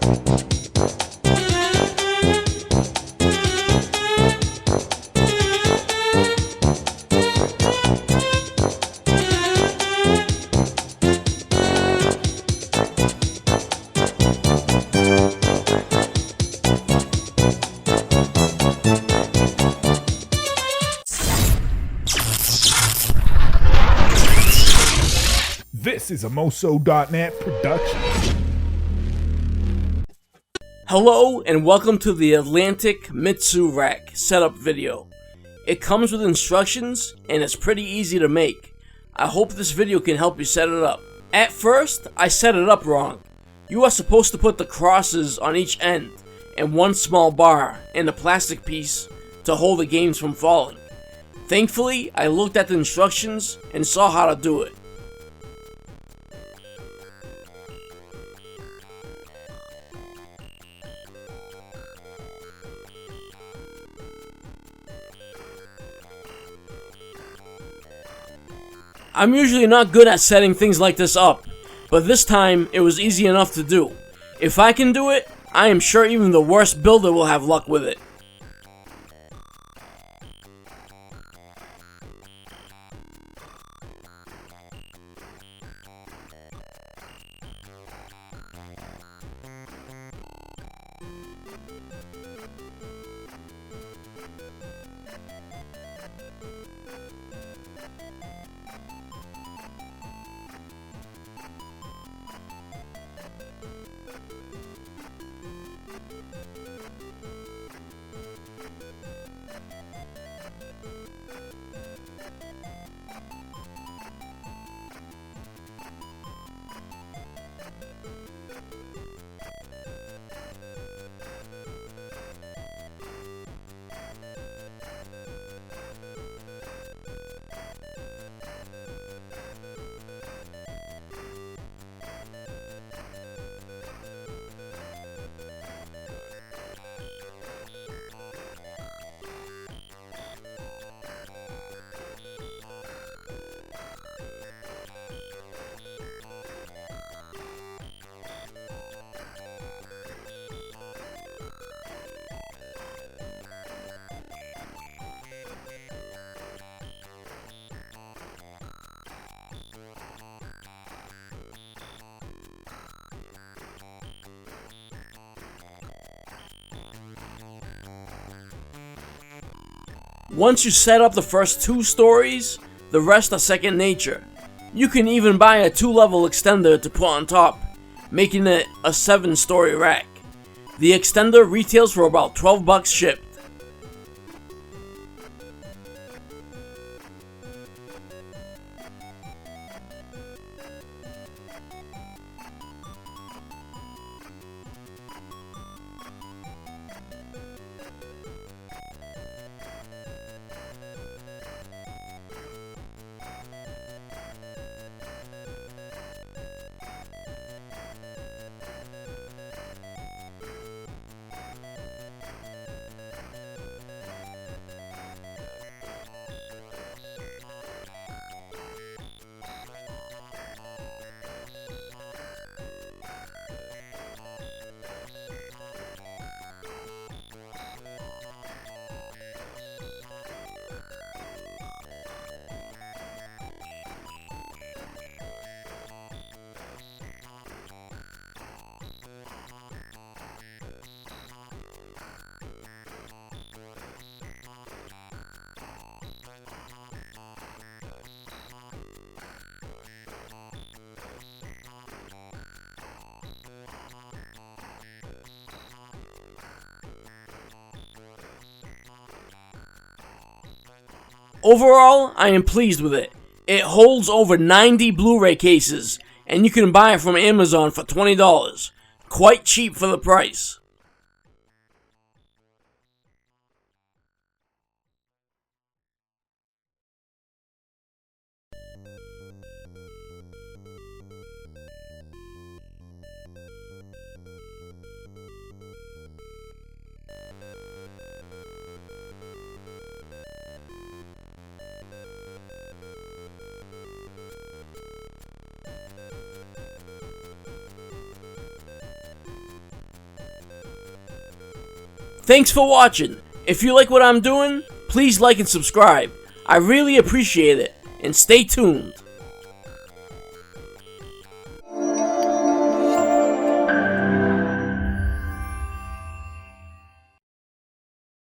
This is a Moco.Net production. Hello and welcome to the Atlantic Mitsu rack setup video. It comes with instructions and it's pretty easy to make. I hope this video can help you set it up. At first, I set it up wrong. You are supposed to put the crosses on each end and one small bar and a plastic piece to hold the games from falling. Thankfully, I looked at the instructions and saw how to do it. I'm usually not good at setting things like this up, but this time it was easy enough to do. If I can do it, I am sure even the worst builder will have luck with it. Once you set up the first 2 stories, the rest are second nature. You can even buy a 2-level extender to put on top, making it a 7-story rack. The extender retails for about $12 shipped. Overall, I am pleased with it. It holds over 90 Blu-ray cases, and you can buy it from Amazon for $20. Quite cheap for the price. Thanks for watching. If you like what I'm doing, please like and subscribe. I really appreciate it, and stay tuned.